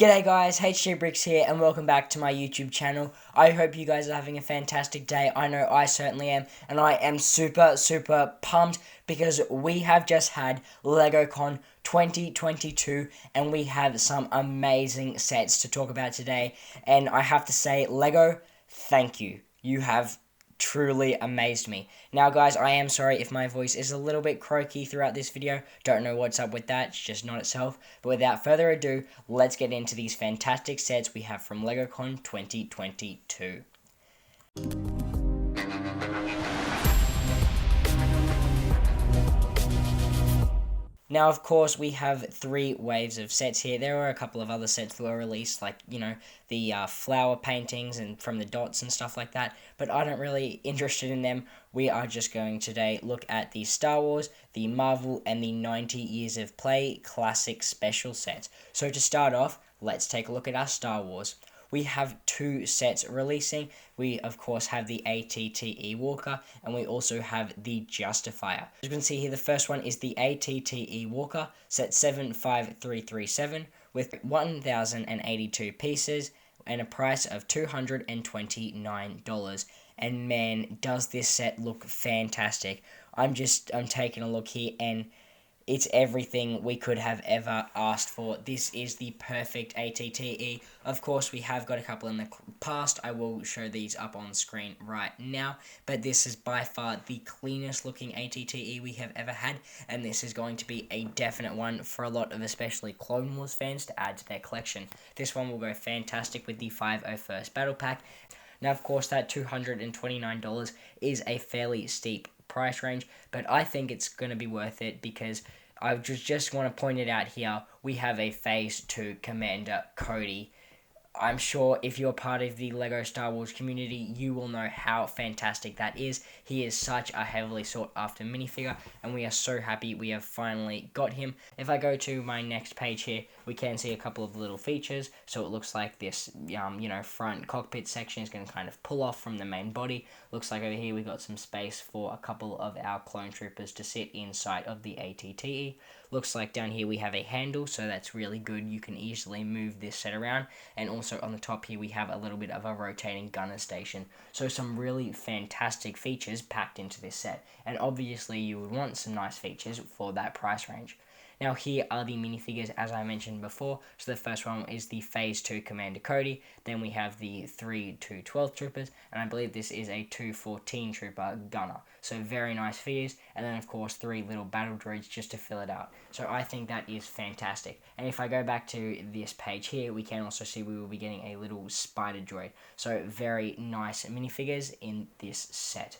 G'day guys, HJ Bricks here and welcome back to my YouTube channel. I hope you guys are having a fantastic day. I know I certainly am, and I am super pumped because we have just had LegoCon 2022 and we have some amazing sets to talk about today. And I have to say, Lego, thank you. You have truly amazed me. Now guys, I am sorry if my voice is a little bit croaky throughout this video. Don't know what's up with that, it's just not itself. But without further ado, let's get into these fantastic sets we have from LegoCon 2022. Now, of course, we have three waves of sets here. There were a couple of other sets that were released, like, the flower paintings and from the dots and stuff like that, but I don't really interested in them. We are just going today look at the Star Wars, the Marvel, and the 90 Years of Play Classic Special sets. So to start off, let's take a look at our Star Wars. We have two sets releasing. We, of course, have the ATTE Walker, and we also have the Justifier. As you can see here, the first one is the ATTE Walker, set 75337, with 1,082 pieces, and a price of $229. And man, does this set look fantastic. I'm taking a look here, and it's everything we could have ever asked for. This is the perfect ATTE. Of course, we have got a couple in the past. I will show these up on screen right now. But this is by far the cleanest looking ATTE we have ever had. And this is going to be a definite one for a lot of especially Clone Wars fans to add to their collection. This one will go fantastic with the 501st Battle Pack. Now, of course, that $229 is a fairly steep price range, but I think it's going to be worth it because I just want to point it out here. We have a Phase 2 Commander Cody. I'm sure if you're part of the LEGO Star Wars community, you will know how fantastic that is. He is such a heavily sought after minifigure, and we are so happy we have finally got him. If I go to my next page here, we can see a couple of little features. So it looks like this, front cockpit section is going to kind of pull off from the main body. Looks like over here we got some space for a couple of our clone troopers to sit inside of the ATTE. Looks like down here we have a handle, so that's really good. You can easily move this set around. And also on the top here we have a little bit of a rotating gunner station. So some really fantastic features packed into this set. And obviously you would want some nice features for that price range. Now here are the minifigures as I mentioned before. So the first one is the Phase 2 Commander Cody. Then we have the 3 212 troopers. And I believe this is a 214 trooper gunner. So very nice figures. And then of course 3 little battle droids just to fill it out. So I think that is fantastic. And if I go back to this page here, we can also see we will be getting a little spider droid. So very nice minifigures in this set.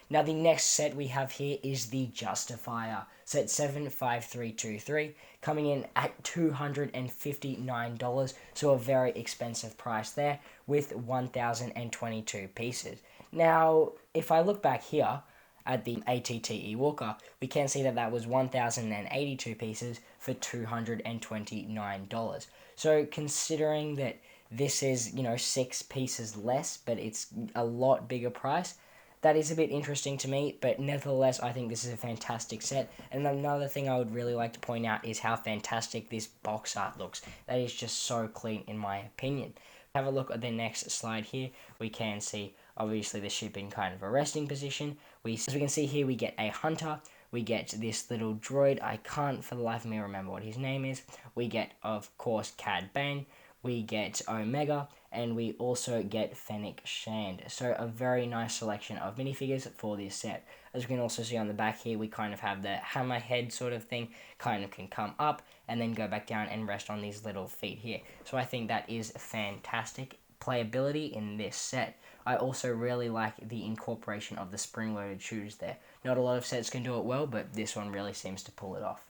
Now the next set we have here is the Justifier, set 75323, coming in at $259, so a very expensive price there, with 1,022 pieces. Now, if I look back here at the ATTE Walker, we can see that was 1,082 pieces for $229. So considering that this is, 6 pieces less, but it's a lot bigger price, that is a bit interesting to me, but nevertheless, I think this is a fantastic set. And another thing I would really like to point out is how fantastic this box art looks. That is just so clean in my opinion. Have a look at the next slide here. We can see, obviously, the ship in kind of a resting position. As we can see here, we get a hunter. We get this little droid. I can't for the life of me remember what his name is. We get, of course, Cad Bane. We get Omega, and we also get Fennec Shand. So a very nice selection of minifigures for this set. As we can also see on the back here, we kind of have the hammerhead sort of thing, kind of can come up and then go back down and rest on these little feet here. So I think that is fantastic playability in this set. I also really like the incorporation of the spring-loaded shooters there. Not a lot of sets can do it well, but this one really seems to pull it off.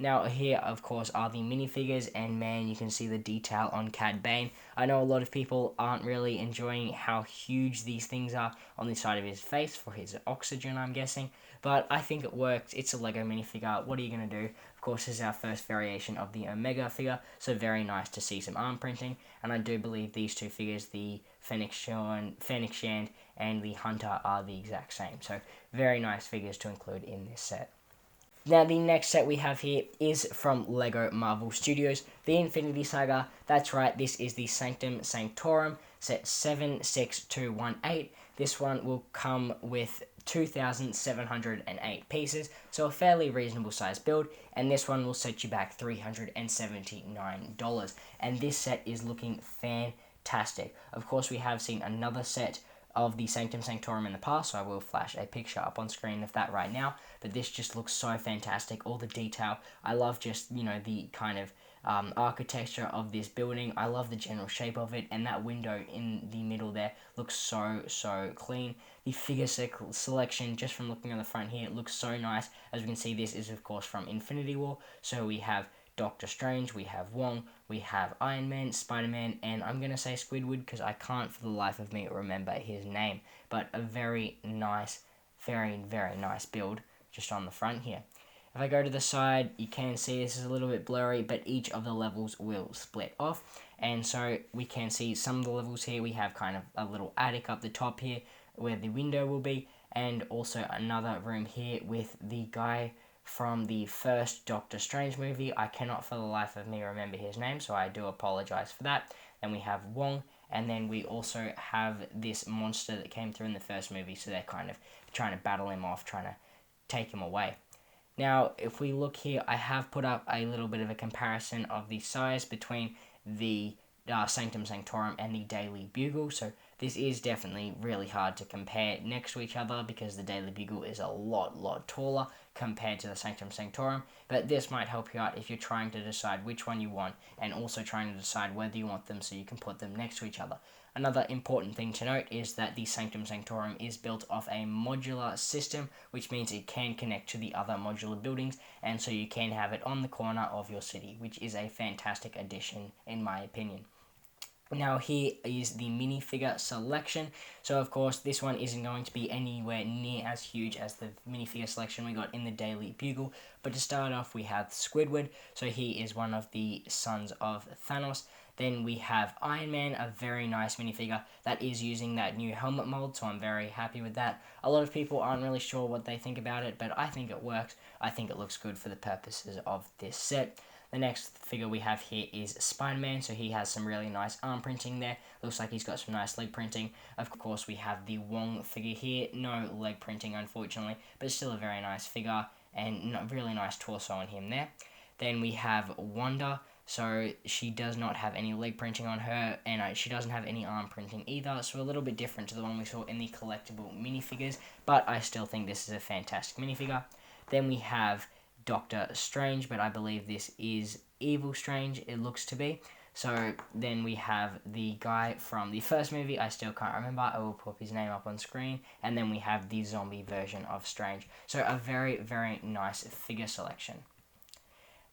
Now here, of course, are the minifigures, and man, you can see the detail on Cad Bane. I know a lot of people aren't really enjoying how huge these things are on the side of his face for his oxygen, I'm guessing, but I think it works. It's a Lego minifigure. What are you going to do? Of course, this is our first variation of the Omega figure, so very nice to see some arm printing, and I do believe these two figures, the Fennec Shand and the Hunter, are the exact same, so very nice figures to include in this set. Now, the next set we have here is from LEGO Marvel Studios, the Infinity Saga. That's right, this is the Sanctum Sanctorum, set 76218. This one will come with 2,708 pieces, so a fairly reasonable size build, and this one will set you back $379. And this set is looking fantastic. Of course, we have seen another set of the Sanctum Sanctorum in the past, so I will flash a picture up on screen of that right now, but this just looks so fantastic, all the detail. I love just, the kind of architecture of this building. I love the general shape of it, and that window in the middle there looks so clean. The figure selection, just from looking on the front here, it looks so nice. As we can see, this is of course from Infinity War, so we have Doctor Strange, we have Wong, we have Iron Man, Spider-Man, and I'm going to say Squidward because I can't for the life of me remember his name, but a very nice, very nice build just on the front here. If I go to the side, you can see this is a little bit blurry, but each of the levels will split off, and so we can see some of the levels here. We have kind of a little attic up the top here where the window will be, and also another room here with the guy from the first Doctor Strange movie. I cannot for the life of me remember his name, so I do apologize for that. Then we have Wong, and then we also have this monster that came through in the first movie, so they're kind of trying to battle him off, trying to take him away. Now, if we look here, I have put up a little bit of a comparison of the size between the Sanctum Sanctorum and the Daily Bugle, so this is definitely really hard to compare next to each other because the Daily Bugle is a lot taller compared to the Sanctum Sanctorum, but this might help you out if you're trying to decide which one you want and also trying to decide whether you want them so you can put them next to each other. Another important thing to note is that the Sanctum Sanctorum is built off a modular system, which means it can connect to the other modular buildings, and so you can have it on the corner of your city, which is a fantastic addition in my opinion. Now here is the minifigure selection. So of course this one isn't going to be anywhere near as huge as the minifigure selection we got in the Daily Bugle. But to start off we have Squidward. So he is one of the sons of Thanos. Then we have Iron Man, a very nice minifigure that is using that new helmet mold, so I'm very happy with that. A lot of people aren't really sure what they think about it, but I think it works. I think it looks good for the purposes of this set. The next figure we have here is Spider-Man, so he has some really nice arm printing there. Looks like he's got some nice leg printing. Of course, we have the Wong figure here. No leg printing, unfortunately, but still a very nice figure and really nice torso on him there. Then we have Wanda, so she does not have any leg printing on her, and she doesn't have any arm printing either, so a little bit different to the one we saw in the collectible minifigures, but I still think this is a fantastic minifigure. Then we have Doctor Strange, but I believe this is Evil Strange, it looks to be. So then we have the guy from the first movie, I still can't remember, I will pop his name up on screen, and then we have the zombie version of Strange. So a very nice figure selection.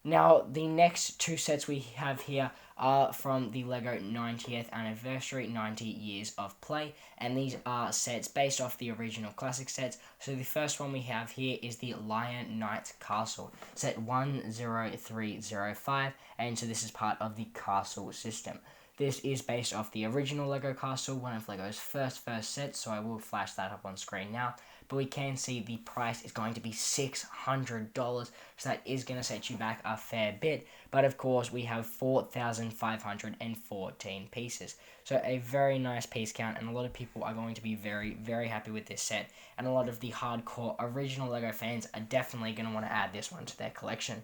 Now, the next two sets we have here are from the LEGO 90th Anniversary 90 Years of Play, and these are sets based off the original classic sets. So the first one we have here is the Lion Knight Castle, set 10305, and so this is part of the castle system. This is based off the original LEGO Castle, one of LEGO's first sets, so I will flash that up on screen now. But we can see the price is going to be $600, so that is going to set you back a fair bit. But of course, we have 4,514 pieces. So a very nice piece count, and a lot of people are going to be very happy with this set. And a lot of the hardcore original LEGO fans are definitely going to want to add this one to their collection.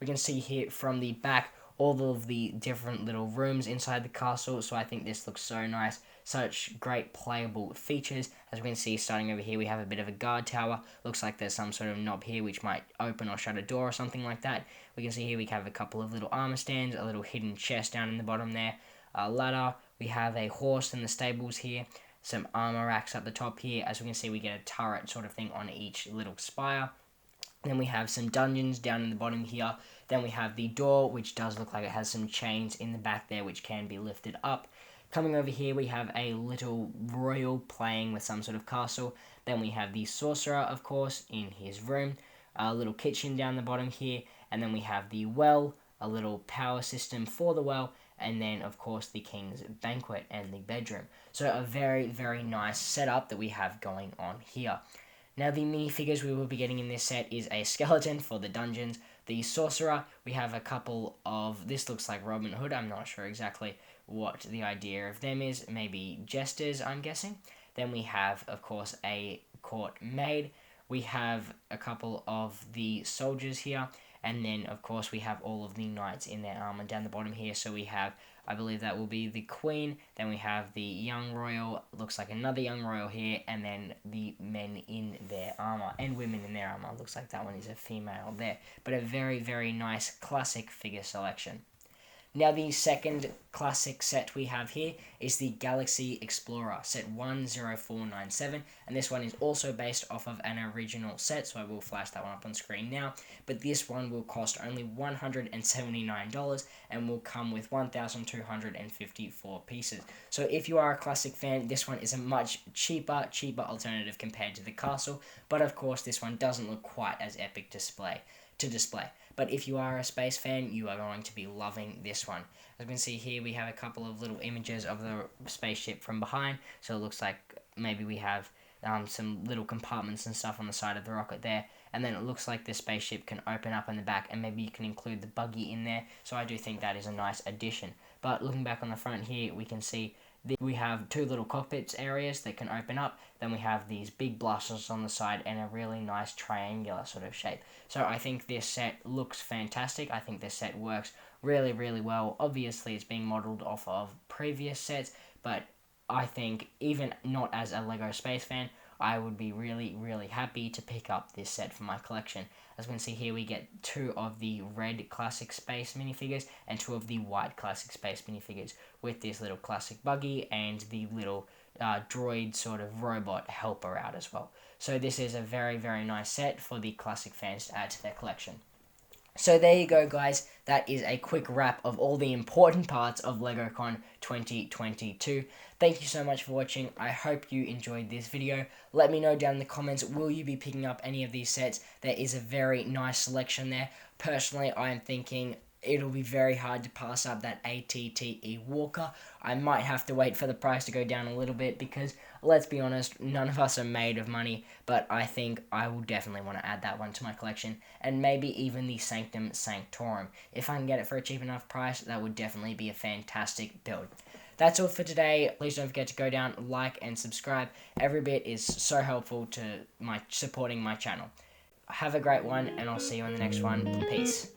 We can see here from the back all of the different little rooms inside the castle, so I think this looks so nice. Such great playable features. As we can see, starting over here, we have a bit of a guard tower. Looks like there's some sort of knob here which might open or shut a door or something like that. We can see here we have a couple of little armor stands, a little hidden chest down in the bottom there, a ladder. We have a horse in the stables here, some armor racks up the top here. As we can see, we get a turret sort of thing on each little spire. Then we have some dungeons down in the bottom here. Then we have the door, which does look like it has some chains in the back there which can be lifted up. Coming over here, we have a little royal playing with some sort of castle. Then we have the sorcerer, of course, in his room. A little kitchen down the bottom here. And then we have the well, a little power system for the well. And then, of course, the king's banquet and the bedroom. So a very nice setup that we have going on here. Now, the minifigures we will be getting in this set is a skeleton for the dungeons, the sorcerer. We have a couple of, this looks like Robin Hood. I'm not sure exactly what the idea of them is. Maybe jesters, I'm guessing. Then we have, of course, a court maid. We have a couple of the soldiers here. And then, of course, we have all of the knights in their armor down the bottom here. So we have, I believe that will be the queen. Then we have the young royal. Looks like another young royal here. And then the men in their armor and women in their armor. Looks like that one is a female there. But a very, very nice classic figure selection. Now, the second classic set we have here is the Galaxy Explorer, set 10497, and this one is also based off of an original set, so I will flash that one up on screen now, but this one will cost only $179 and will come with 1,254 pieces. So if you are a classic fan, this one is a much cheaper alternative compared to the castle, but of course this one doesn't look quite as epic to display. But if you are a space fan, you are going to be loving this one. As you can see here, we have a couple of little images of the spaceship from behind. So it looks like maybe we have some little compartments and stuff on the side of the rocket there. And then it looks like the spaceship can open up in the back, and maybe you can include the buggy in there. So I do think that is a nice addition. But looking back on the front here, we can see we have two little cockpits areas that can open up. Then we have these big blasters on the side and a really nice triangular sort of shape. So I think this set looks fantastic. I think this set works really, really well. Obviously, it's being modeled off of previous sets, but I think even not as a LEGO Space fan, I would be really, really happy to pick up this set for my collection. As you can see here, we get two of the red classic space minifigures and two of the white classic space minifigures with this little classic buggy and the little droid sort of robot helper out as well. So this is a very, very nice set for the classic fans to add to their collection. So there you go, guys. That is a quick wrap of all the important parts of LegoCon 2022. Thank you so much for watching. I hope you enjoyed this video. Let me know down in the comments, will you be picking up any of these sets? There is a very nice selection there. Personally, I am thinking it'll be very hard to pass up that ATTE Walker. I might have to wait for the price to go down a little bit because, let's be honest, none of us are made of money, but I think I will definitely want to add that one to my collection, and maybe even the Sanctum Sanctorum. If I can get it for a cheap enough price, that would definitely be a fantastic build. That's all for today. Please don't forget to go down, like, and subscribe. Every bit is so helpful to supporting my channel. Have a great one, and I'll see you in the next one. Peace.